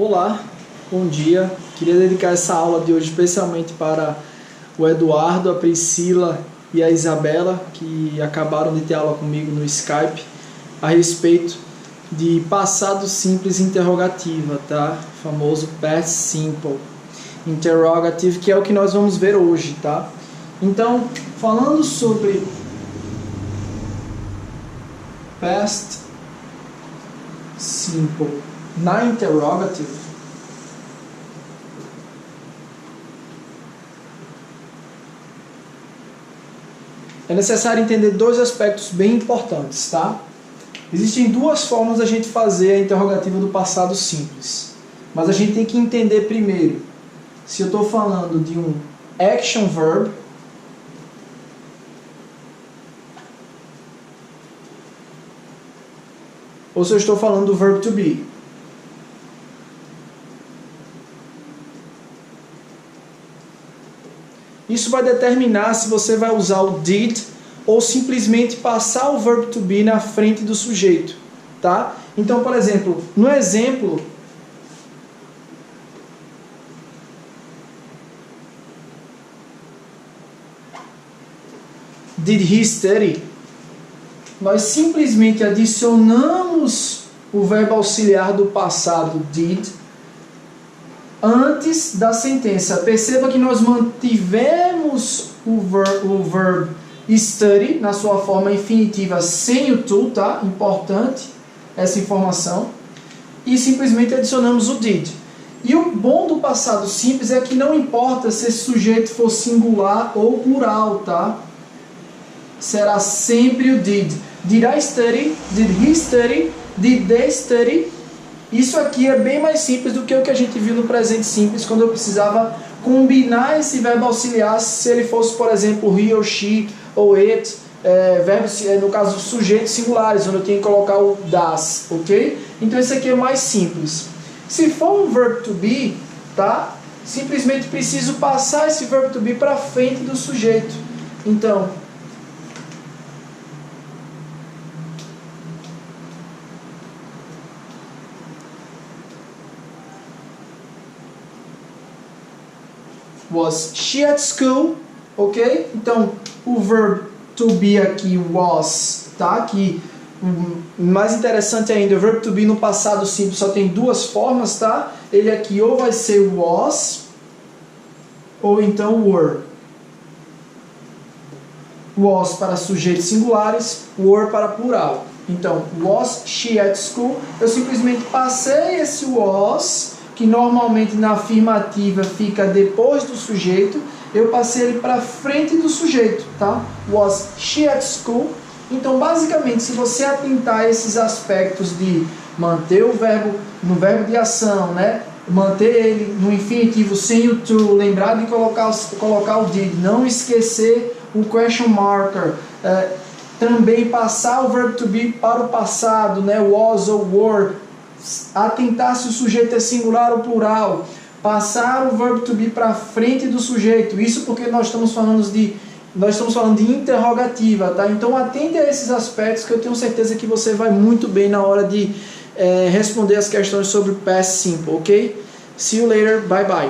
Olá, bom dia. Queria dedicar essa aula de hoje especialmente para o Eduardo, a Priscila e a Isabela, que acabaram de ter aula comigo no Skype, a respeito de passado simples interrogativa, tá? O famoso past simple interrogative, que é o que nós vamos ver hoje, tá? Então, falando sobre past simple na interrogative, é necessário entender dois aspectos bem importantes, tá? Existem duas formas da gente fazer a interrogativa do passado simples, mas a gente tem que entender primeiro se eu estou falando de um action verb ou se eu estou falando do verb to be. Isso vai determinar se você vai usar o did ou simplesmente passar o verb to be na frente do sujeito, tá? Então, por exemplo, no exemplo, did he study? Nós simplesmente adicionamos o verbo auxiliar do passado did antes da sentença. Perceba que nós mantivemos o verb study na sua forma infinitiva sem o to, tá? Importante essa informação. E simplesmente adicionamos o did. E o bom do passado simples é que não importa se esse sujeito for singular ou plural, tá? Será sempre o did. Did I study? Did he study? Did they study? Isso aqui é bem mais simples do que o que a gente viu no presente simples, quando eu precisava combinar esse verbo auxiliar, se ele fosse, por exemplo, he ou she ou it, verbos, no caso, sujeitos singulares, onde eu tenho que colocar o das, ok? Então esse aqui é mais simples. Se for um verb to be, tá? Simplesmente preciso passar esse verb to be para frente do sujeito. Então, was she at school, ok? Então, o verb to be aqui, was, tá? Que, mais interessante ainda, o verb to be no passado simples só tem duas formas, tá? Ele aqui ou vai ser was, ou então were. Was para sujeitos singulares, were para plural. Então, was she at school? Eu simplesmente passei esse was, que normalmente na afirmativa fica depois do sujeito, eu passei ele para frente do sujeito, tá? Was she at school? Então, basicamente, se você atentar a esses aspectos de manter o verbo no verbo de ação, né? Manter ele no infinitivo sem o to, lembrar de colocar o did, não esquecer o question marker, também passar o verbo to be para o passado, né? Was ou were, atentar se o sujeito é singular ou plural, passar o verbo to be para frente do sujeito. Isso porque nós estamos falando de interrogativa, tá? Então atente a esses aspectos que eu tenho certeza que você vai muito bem na hora de responder as questões sobre past simple, ok? See you later, bye bye.